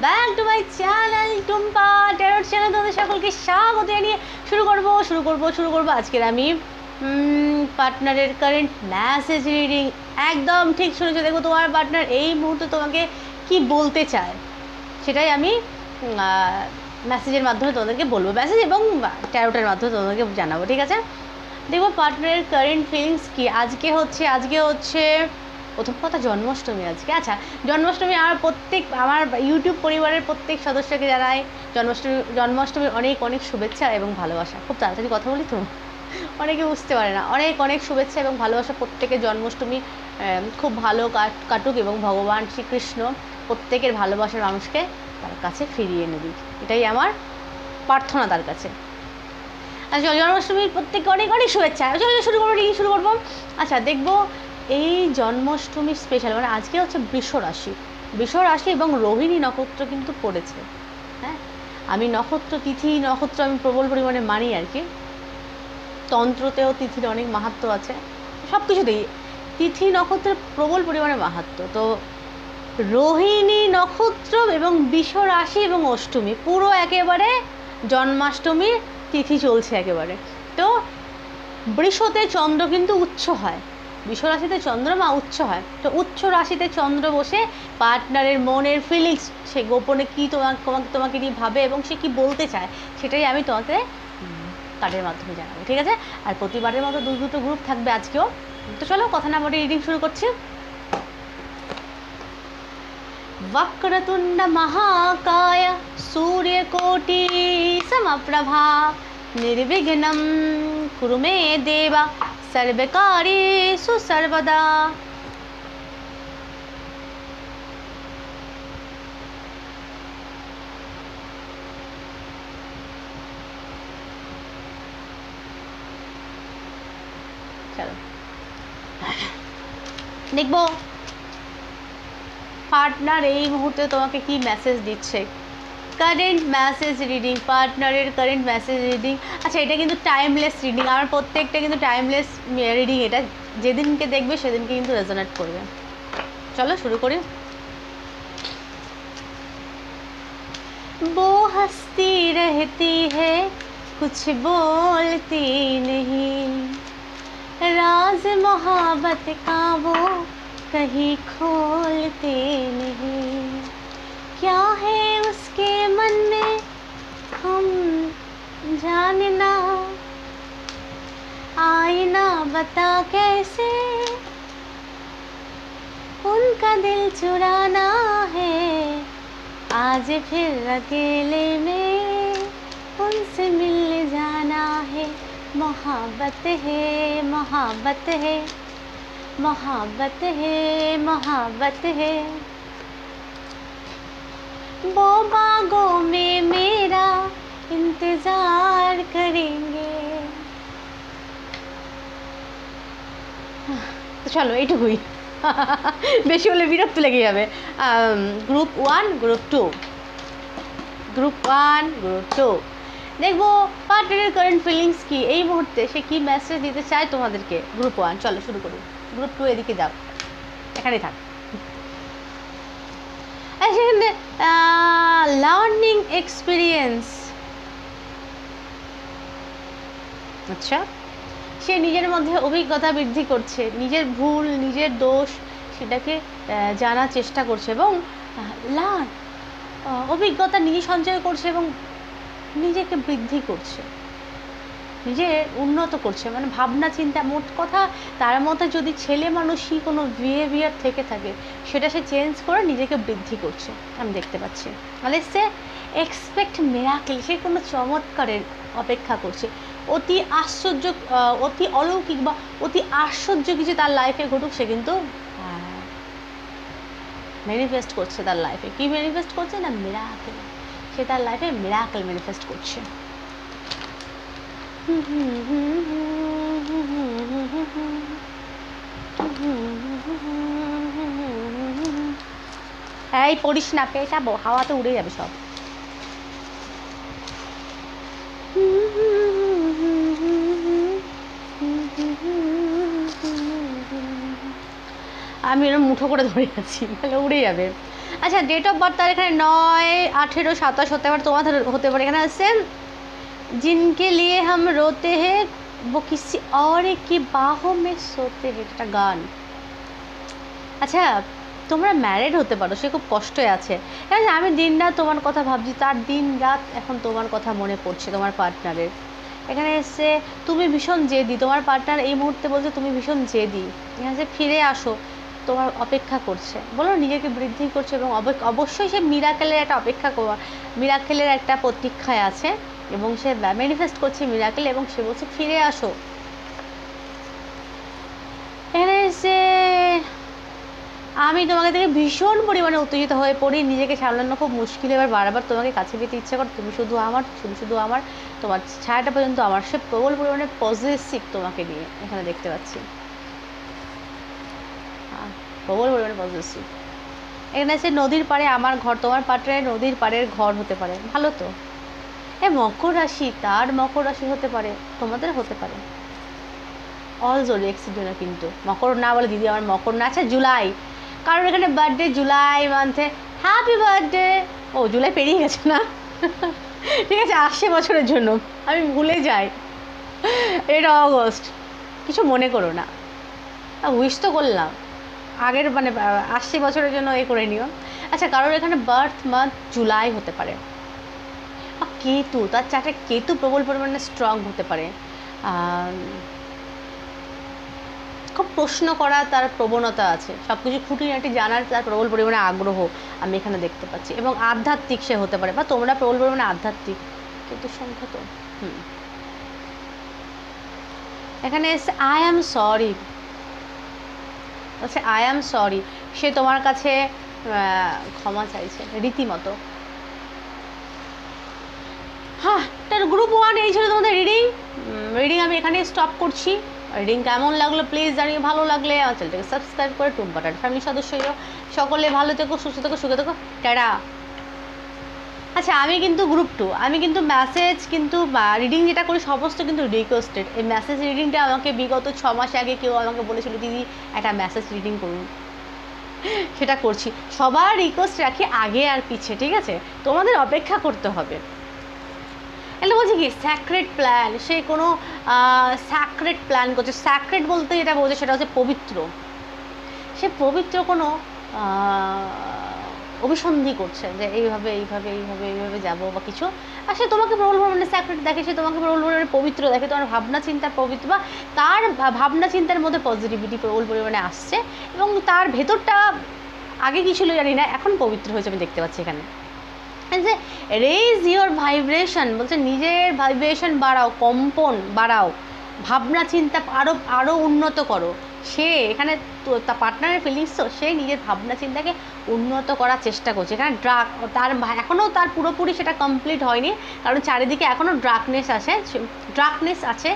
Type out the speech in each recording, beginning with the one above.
Back to my channel Tumpa tarot channel. তোমাদের সকলকে স্বাগত জানিয়ে শুরু করবো আজকের আমি পার্টনারের কারেন্ট মেসেজ রিডিং। একদম ঠিক শুনেছো, দেখো তোমার পার্টনার এই মুহূর্তে তোমাকে কি বলতে চায় সেটাই আমি মেসেজের মাধ্যমে তোমাদেরকে বলবো, মেসেজ এবং ট্যারোটের মাধ্যমে তোমাদেরকে জানাবো, ঠিক আছে? দেখবো পার্টনারের কারেন্ট ফিলিংস কি। আজকে হচ্ছে প্রথম কথা জন্মাষ্টমী আজকে। আচ্ছা, জন্মাষ্টমী আমার ইউটিউব পরিবারের প্রত্যেক সদস্যকে জানাই জন্মাষ্টমীর অনেক শুভেচ্ছা এবং ভালোবাসা। খুব তাড়াতাড়ি কথা বলি তো, অনেকে বুঝতে পারে না। অনেক শুভেচ্ছা এবং ভালোবাসা প্রত্যেকের। জন্মাষ্টমী খুব ভালো কাটুক এবং ভগবান শ্রীকৃষ্ণ প্রত্যেকের ভালোবাসার মানুষকে তার কাছে ফিরিয়ে এনে দিক, এটাই আমার প্রার্থনা তার কাছে। আচ্ছা, জন্মাষ্টমীর প্রত্যেককে অনেক শুভেচ্ছা। শুরু করবো। আচ্ছা, দেখবো এই জন্মাষ্টমী স্পেশাল, মানে আজকে হচ্ছে বৃষ রাশি এবং রোহিণী নক্ষত্র কিন্তু পড়েছে। হ্যাঁ, আমি তিথি নক্ষত্র আমি প্রবল পরিমাণে মানি আর কি। তন্ত্রতেও তিথির অনেক মাহাত্ম্য আছে, সব কিছুতেই তিথি নক্ষত্রের প্রবল পরিমাণে মাহাত্ম্য। তো রোহিণী নক্ষত্র এবং বৃষ রাশি এবং অষ্টমী পুরো একেবারে জন্মাষ্টমীর তিথি চলছে একেবারে। তো বৃষতে চন্দ্র কিন্তু উচ্চ হয়, বৃষ রাশিতে চন্দ্রমা উচ্চ হয়। তো উচ্চ রাশিতে চন্দ্র বসে পার্টনারের মনের ফিলিংস, সে গোপনে কী তোমাকে নিয়ে ভাবে এবং সে কি বলতে চায় সেটাই আমি তোমাকে কার্ডের মাধ্যমে জানাবো, ঠিক আছে? আর প্রতিবারের মতো দুটো গ্রুপ থাকবে আজকেও। তো চলো কথা না বলে রিডিং শুরু করছি। वक्रतुंड महाकाय सूर्यकोटि समप्रभा निर्विघ्नं कुरु मे देव सर्वकार्येषु सर्वदा। चलो देखो পার্টনার এই মুহূর্তে তোমাকে কি মেসেজ দিচ্ছে। কারেন্ট মেসেজ রিডিং, পার্টনারের কারেন্ট মেসেজ রিডিং। আচ্ছা, এটা কিন্তু টাইমলেস রিডিং, আমার প্রত্যেকটা কিন্তু টাইমলেস রিডিং। এটা যেদিনকে দেখবে সেদিনকে কিন্তু রেজোনেট করবে। চলো শুরু করি। वो हंसती रहती है कुछ बोलती नहीं, राज मोहब्बत का वो कहीं खोलते नहीं, क्या है उसके मन में हम जानना, आईना बता कैसे उनका दिल चुराना है, आज फिर अकेले में उनसे मिल जाना है, मोहब्बत है मोहब्बत है मोहब्बत है मोहब्बत है, वो बागों में मेरा इंतजार करेंगे। তো চলো এইটুকুই, বেশি হলে বিরক্ত লেগে যাবে। গ্রুপ 1 গ্রুপ 2 দেখবো পার্টনারের কারেন্ট ফিলিংস কি এই মুহূর্তে, সে কি মেসেজ দিতে চায় তোমাদেরকে। গ্রুপ 1 চলো শুরু করি। গ্রুপ 2 এদিকে যাও, এখানেই থাক। সেখানে লার্নিং এক্সপিরিয়েন্স। আচ্ছা, সে নিজের মধ্যে অভিজ্ঞতা বৃদ্ধি করছে, নিজের ভুল নিজের দোষ সেটাকে জানার চেষ্টা করছে এবং অভিজ্ঞতা নিজে সঞ্চয় করছে এবং নিজেকে বৃদ্ধি করছে, নিজে উন্নত করছে। মানে ভাবনা চিন্তা, মোট কথা তার মধ্যে যদি ছেলে মানুষই কোনো বিহেভিয়ার থেকে থাকে সেটা সে চেঞ্জ করে নিজেকে বৃদ্ধি করছে, আমি দেখতে পাচ্ছি। মানে সে এক্সপেক্ট মিরাকেল, সে কোনো চমৎকারের অপেক্ষা করছে। অতি আশ্চর্য, অতি অলৌকিক বা অতি আশ্চর্য কিছু তার লাইফে ঘটুক, সে কিন্তু ম্যানিফেস্ট করছে তার লাইফে। কি ম্যানিফেস্ট করছে না? মিরাকেল। সে তার লাইফে মিরাকেল ম্যানিফেস্ট করছে। এই পড়িস না, পেটাবো, হাওয়াতে উড়ে যাবে সব। আমি এরকম মুঠো করে ধরে আছি, তাহলে উড়ে যাবে। আচ্ছা ডেট অফ বার্থ তার এখানে 9, 18, 27 হতে পারে, তোমাদের হতে পারে। এখানে আছে जिनके लिए हम रोते हैं वो किसी और की बाहों में सोते हैं, এটা গান। আচ্ছা তোমরা ম্যারিড হতে পারো, সে খুব কষ্টে আছে, কারণ আমি দিন রাত তোমার কথা ভাবছি, তার দিন রাত এখন তোমার কথা মনে পড়ছে তোমার পার্টনারের। এখানে এসে তুমি ভীষণ জেদি, তোমার পার্টনার এই মুহূর্তে বলছে তুমি ভীষণ জেদি, এখানে যে ফিরে আসো তোমার অপেক্ষা করছে, বলো নিজেকে বৃদ্ধি করছে, এবং অবশ্যই সে মিরাকেলের একটা অপেক্ষা মিরাকেলের একটা প্রতীক্ষায় আছে, এবং সে ম্যানিফেস্ট করছে মিরাকেল, এবং সে বলছে ফিরে আসো। এখানে এসে আমি তোমাকে থেকে ভীষণ পরিমাণে উত্তেজিত হয়ে পড়ি, নিজেকে সামলানো খুব মুশকিল, এবার বারবার তোমাকে কাছে পেতে ইচ্ছে কর, তুমি শুধু আমার, তুমি শুধু আমার, তোমার ছায়াটা পর্যন্ত আমার, সে প্রবল পরিমাণে পজিটিভ তোমাকে নিয়ে এখানে দেখতে পাচ্ছি, প্রবল পরিমাণে পজিটিভ। এখানে আছে নদীর পাড়ে আমার ঘর, তোমার পার্টনারের নদীর পাড়ের ঘর হতে পারে, ভালো তো। মকর রাশি, তার মকর রাশি হতে পারে, তোমাদের হতে পারে, অল জোডিয়াক্সের জন্য কিন্তু মকর না বলে দিদি আমার মকর না। আচ্ছা জুলাই, কারণ এখানে বার্থডে জুলাই মান্থে, হ্যাপি বার্থডে। ও জুলাই পেরিয়ে গেছে না, ঠিক আছে 80 বছরের জন্য, আমি ভুলে যাই, এটা অগস্ট, কিছু মনে করো না, উইশ তো করলাম, আগের মানে 80 বছরের জন্য এ করে নিও। আচ্ছা কারোর এখানে বার্থ মান্থ জুলাই হতে পারে, কেতু, তার চারটে কেতু প্রবল পরিমাণে স্ট্রং হতে পারে, খুব প্রশ্ন করা তার প্রবণতা আছে, সব কিছু খুঁটিনাটি জানার তার প্রবল পরিমাণে আগ্রহ আমি এখানে দেখতে পাচ্ছি, এবং আধ্যাত্মিক সে হতে পারে, বা তোমরা প্রবল পরিমাণে আধ্যাত্মিক, কিন্তু সংখ্যা তো এখানে এসে আই অ্যাম সরি, আচ্ছা আই অ্যাম সরি, সে তোমার কাছে ক্ষমা চাইছে রীতিমতো। হ্যাঁ তার গ্রুপ 1 এই ছিল তোমাদের রিডিং আমি এখানে স্টপ করছি। রিডিং কেমন লাগলো প্লিজ জানিয়ে, ভালো লাগলে আমার চ্যানেলটাকে সাবস্ক্রাইব করে টুম্পাটার ফ্যামিলির সদস্য হও। সকলে ভালো থেকো, সুস্থ থেকো, সুখে থেকো, টাটা। আচ্ছা আমি কিন্তু গ্রুপ 2, আমি কিন্তু মেসেজ কিন্তু রিডিং যেটা করি সমস্ত কিন্তু রিকোয়েস্টেড। এই মেসেজ রিডিংটা আমাকে বিগত 6 মাস আগে কেউ আমাকে বলেছিল দিদি একটা মেসেজ রিডিং করুন, সেটা করছি। সবার রিকোয়েস্ট রাখি আগে আর পিছে, ঠিক আছে, তোমাদের অপেক্ষা করতে হবে। এটা বলছে কি স্যাক্রেড প্ল্যান, সে কোনো স্যাক্রেড প্ল্যান করছে। স্যাক্রেড বলতে যেটা বলছে সেটা হচ্ছে পবিত্র, সে পবিত্র কোনো অভিসন্ধি করছে যে এইভাবে এইভাবে এইভাবে এইভাবে যাবো বা কিছু, আর সে তোমাকে প্রবল পরিমাণে স্যাক্রেড দেখে, সে তোমাকে প্রবল পরিমাণে পবিত্র দেখে, তোমার ভাবনা চিন্তার পবিত্র বা তার ভাবনা চিন্তার মধ্যে পজিটিভিটি প্রবল পরিমাণে আসছে, এবং তার ভেতরটা আগে কি ছিল জানি না, এখন পবিত্র হয়েছে আমি দেখতে পাচ্ছি এখানে। যে রেইজ ইওর ভাইব্রেশন বলছে, নিজের ভাইব্রেশন বাড়াও, কম্পন বাড়াও, ভাবনা চিন্তা আরও উন্নত করো। সে এখানে তার পার্টনারের ফিলিংস তো, সে নিজের ভাবনা চিন্তাকে উন্নত করার চেষ্টা করছে। এখানে তার এখনও তার পুরোপুরি সেটা কমপ্লিট হয়নি, কারণ চারিদিকে এখনও ড্রাকনেস আছে,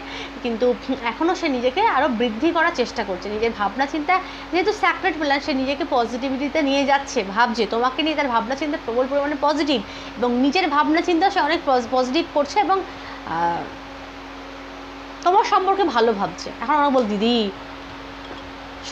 কিন্তু এখনও সে নিজেকে আরও বৃদ্ধি করার চেষ্টা করছে। নিজের ভাবনা চিন্তা যেহেতু স্যাক্রেড প্ল্যান, সে নিজেকে পজিটিভিটিতে নিয়ে যাচ্ছে, ভাবছে তোমাকে নিয়ে, তার ভাবনা চিন্তা প্রবল পরিমাণে পজিটিভ, এবং নিজের ভাবনা চিন্তা সে অনেক পজিটিভ করছে, এবং তোমার সম্পর্কে ভালো ভাবছে। এখন আমরা বল দিদি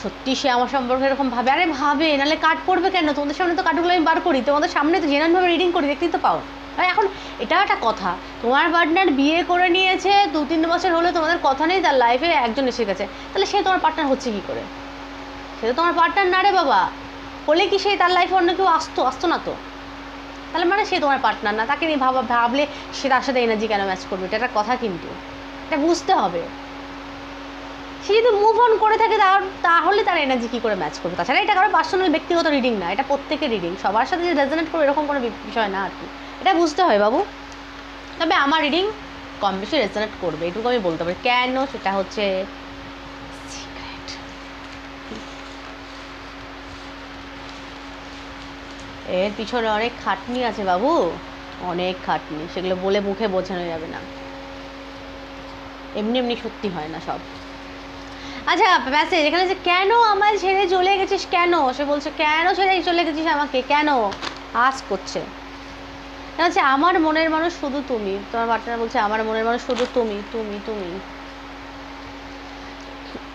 সত্যি সে আমার সম্পর্কে এরকম ভাবে, আরে ভাবে নাহলে কাট পড়বে কেন, তোমাদের সামনে তো কাটগুলো আমি বার করি, তোমাদের সামনে তো জেনুইনভাবে রিডিং করি, দেখতেই তো পাও। আর এখন এটা একটা কথা, তোমার পার্টনার বিয়ে করে নিয়েছে 2-3 বছর হলে, তোমাদের কথা নেই, তার লাইফে একজন এসে গেছে, তাহলে সে তোমার পার্টনার হচ্ছে কী করে? সে তো তোমার পার্টনার না রে বাবা, হলে কি সে তার লাইফে অন্য কেউ আসতো না তো, তাহলে মানে সে তোমার পার্টনার না। তাকে নিয়ে ভাবলে সে তার সাথে এনার্জি কেন ম্যাচ করবে, এটা একটা কথা, কিন্তু এটা বুঝতে হবে। সে যদি মুভ অন করে থাকে তাহলে তার এনার্জি কী করে ম্যাচ করবে? তাছাড়া এটা কারো পার্সোনাল ব্যক্তিগত রিডিং না, এটা প্রত্যেকের রিডিং, সবার সাথে যে রেজোনেট করবে এরকম কোনো বিষয় না আর কি, এটা বুঝতে হয় বাবু। তবে আমার রিডিং কম বেশি রেজোনেট করবে, এটুকু আমি বলতে পারি। কেন সেটা হচ্ছে সিক্রেট। এর পিছনে অনেক খাটনি আছে বাবু, অনেক খাটনি, সেগুলো বলে মুখে বোঝানো যাবে না, এমনি এমনি সত্যি হয় না সব। আচ্ছা মেসেজ এখানে যে কেন আমায় ছেড়ে চলে গেছিস, কেন সে বলছে কেন ছেড়ে চলে গেছিস আমাকে, কেন আজ করছে। হচ্ছে আমার মনের মানুষ শুধু তুমি, তোমার পার্টনার বলছে আমার মনের মানুষ শুধু তুমি তুমি তুমি।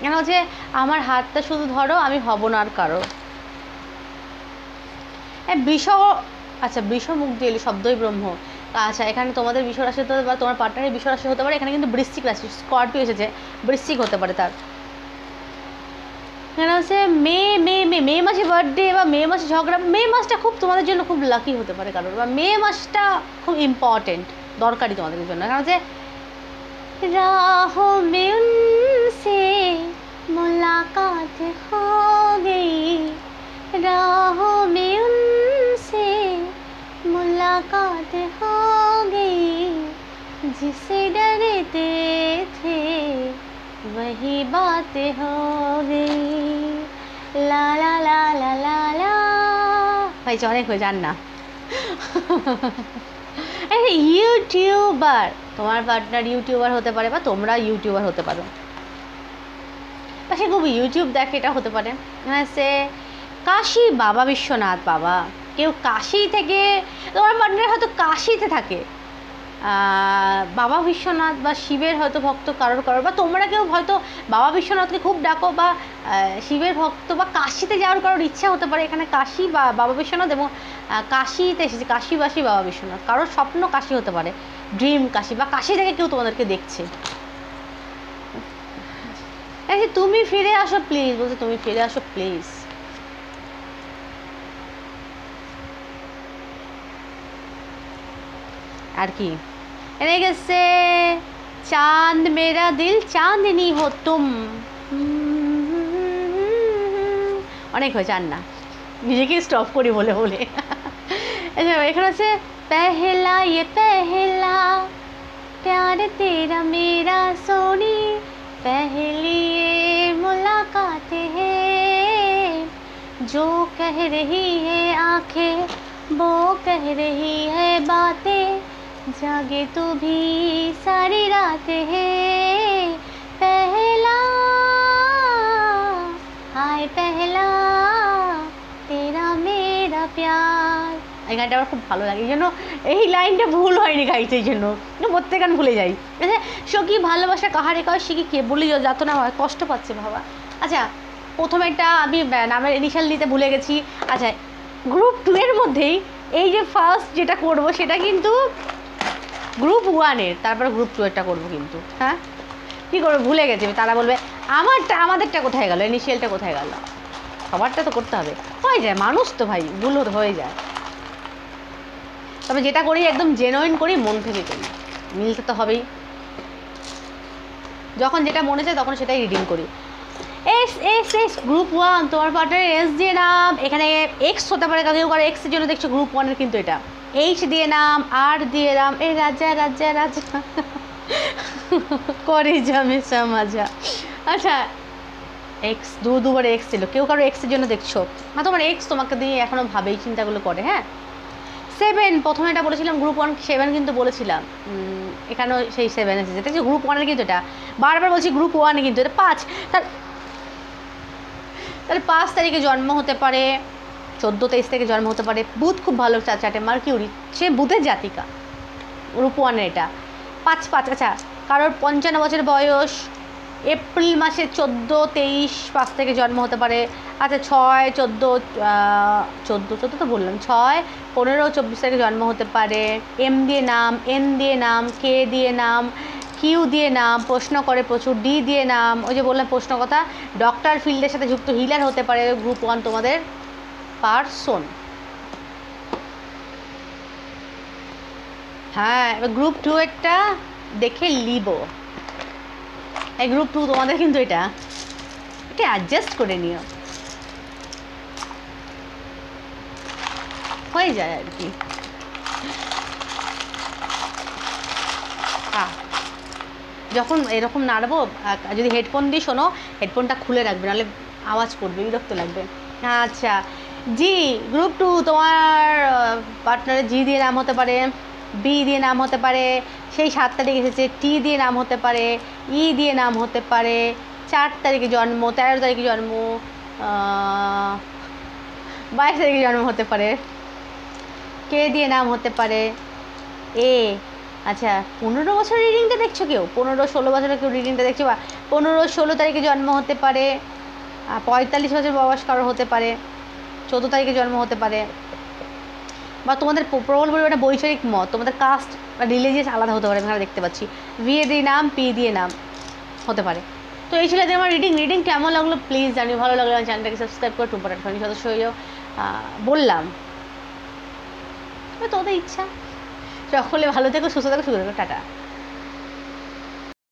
কেন হচ্ছে আমার হাতটা শুধু ধরো, আমি হব না আর কারো। বৃষ, আচ্ছা বৃষমুখ দিয়ে এলো শব্দই ব্রহ্ম। আচ্ছা এখানে তোমাদের বৃষ রাশি হতে পারে বা তোমার পার্টনারের বৃষ রাশি হতে পারে, এখানে কিন্তু বৃশ্চিক রাশি, স্করপিও এসেছে, বৃশ্চিক হতে পারে তার। এখানে হচ্ছে মে মাসে বার্থডে বা মে মাসে ঝগড়া, মে মাসটা খুব তোমাদের জন্য খুব লাকি হতে পারে কারোর, বা মে মাসটা খুব ইম্পর্টেন্ট, দরকারি তোমাদের জন্য। এখানে হচ্ছে राहों में उनसे मुलाकात हो गई, राहों में उनसे मुलाकात हो गई, जिसे डरते थे वही बात हो गई, ला ला ला ला ला ला। भाई অনেক হয়ে যান না। ইউটিউবার, তোমার পার্টনার ইউটিউবার হতে পারে বা তোমরা ইউটিউবার হতে পারো, বা সে খুব ইউটিউব দেখে, এটা হতে পারে। সে কাশী বাবা বিশ্বনাথ, বাবা কেউ কাশী থেকে, তোমার পার্টনার হয়তো কাশীতে থাকে, বাবা বিশ্বনাথ বা শিবের হয়তো ভক্ত কারোর কারোর, বা তোমরা কেউ হয়তো বাবা বিশ্বনাথকে খুব ডাকো বা শিবের ভক্ত, বা কাশীতে যাওয়ার কারোর ইচ্ছা হতে পারে। এখানে কাশী বা বাবা বিশ্বনাথ এবং কাশীতে এসেছে, কাশীবাসী বাবা বিশ্বনাথ, কারোর স্বপ্ন কাশী হতে পারে, ড্রিম কাশী, বা কাশী থেকে কেউ তোমাদেরকে দেখছে। তুমি ফিরে আসো প্লিজ, বলছে তুমি ফিরে আসো প্লিজ। আর কি এনে গেছে, চাঁদ মেরা দিল চাঁদনি হো তুম, অনেক হয়েছে আর না, নিজেকে স্টপ করি বলে বলে। এখানে আছে पहला ये पहला प्यार तेरा मेरा सोनी, पहली ये मुलाकात है, जो कह रही है आंखें वो कह रही है बातें, जागे तू भी सारी रात है, पहला हाय पहला तेरा मेरा प्यार। এই গানটা আমার খুব ভালো লাগে, এই জন্য এই লাইনটা ভুল হয়নি গাইতে, এই জন্য প্রত্যেক গান ভুলে যাই। আচ্ছা সখী ভালোবাসা কাহারে কয় শিখি কে বলি যাত না হয়, কষ্ট পাচ্ছে বাবা। আচ্ছা প্রথমে একটা আমি নামের ইনিশিয়াল নিতে ভুলে গেছি। আচ্ছা গ্রুপ 2 এর মধ্যেই এই যে ফার্স্ট যেটা করব সেটা কিন্তু গ্রুপ 1-এর, তারপরে গ্রুপ 2 এরটা করবো কিন্তু। হ্যাঁ কী করবো ভুলে গেছি, তারা বলবে আমাদেরটা কোথায় গেল, ইনিশিয়ালটা কোথায় গেল, সবারটা তো করতে হবে, হয়ে যায় মানুষ তো ভাই, ভুল হয়ে যায়। তবে যেটা করি একদম জেনুইন করি, মন থেকে করি, মিলতে তো হবেই, যখন যেটা মনে চায় তখন সেটাই রিডিং করি। এস গ্রুপ 1, তোমার পার্টনারের এস দিয়ে নাম, এখানে এক্স হতে পারে, কেউ করে এক্সের জন্য দেখছো গ্রুপ 1-এর কিন্তু এটা, এইচ দিয়ে নাম, আর দিয়ে নাম, এই রাজা রাজা রাজা করে যাবে সমাজা। আচ্ছা এক্স দুবার এক্স ছিল, কেউ কারো এক্সের জন্য দেখছো, না তোমার এক্স তোমাকে দিয়ে এখনও ভাবেই চিন্তাগুলো করে। হ্যাঁ 7, প্রথমে এটা বলেছিলাম গ্রুপ 1 7 কিন্তু বলেছিলাম, এখানেও সেই 7 এসেছে, দেখছি গ্রুপ 1-এর কিন্তু এটা বারবার বলছি, গ্রুপ 1-এ কিন্তু এটা 5, তাহলে 5 তারিখে জন্ম হতে পারে, 14-23 থেকে জন্ম হতে পারে। বুধ খুব ভালো চাটে, মার্কিউরি সে বুধের জাতিকা, গ্রুপ 1-এর এটা 5। আচ্ছা কারোর 55 বছর বয়স, এপ্রিল মাসে 14-23 5 থেকে জন্ম হতে পারে। আচ্ছা 6, 14 তো বললাম, 6, 15, 24 তারিখে জন্ম হতে পারে। এম দিয়ে নাম, এন দিয়ে নাম, কে দিয়ে নাম, কিউ দিয়ে নাম, প্রশ্ন করে প্রচুর, ডি দিয়ে নাম, ওই যে বললাম প্রশ্ন কথা, ডক্টর ফিল্ডের সাথে যুক্ত, হিলার হতে পারে গ্রুপ 1 তোমাদের পার্সন। হ্যাঁ এবার গ্রুপ 2 একটা দেখে লিবো, এই গ্রুপ 2 তোমাদের কিন্তু এটা অ্যাডজাস্ট করে নিও, হয়ে যায় আর কি। যখন এরকম নাড়বো, যদি হেডফোন দিয়ে শোনো হেডফোনটা খুলে রাখবে, নাহলে আওয়াজ করবে, বিরক্ত লাগবে। আচ্ছা জি গ্রুপ 2 তোমার পার্টনারের জি দিয়ে নাম হতে পারে, বি দিয়ে নাম হতে পারে, সেই 7 তারিখ এসেছে, টি দিয়ে নাম হতে পারে, ই দিয়ে নাম হতে পারে, 4 তারিখে জন্ম, 13 তারিখে জন্ম, 22 তারিখে জন্ম হতে পারে, কে দিয়ে নাম হতে পারে, এ। আচ্ছা 15 বছর রিডিংটা দেখছো কেউ, 15-16 বছরের কেউ রিডিংটা দেখছো, বা 15-16 তারিখে জন্ম হতে পারে, 45 বছর বয়স কারো হতে পারে, 14 তারিখে জন্ম হতে পারে, বা তোমাদের প্রবল পরিমাণে বৈচারিক মত, তোমাদের কাস্ট বা রিলিজিয়াস আলাদা হতে পারে, আমি এখানে দেখতে পাচ্ছি। ভিএ দিয়ে নাম, পি দিয়ে নাম হতে পারে। তো এই ছিল আমার রিডিং কেমন লাগলো প্লিজ জানিও, ভালো লাগলো চ্যানেলটাকে সাবস্ক্রাইব করে টুম্পাটার ফ্যামিলি সদস্য হয়ে যাও। বললাম তোমাদের ইচ্ছা। সকলে ভালো থেকো, সুস্থ থেকো, টাটা।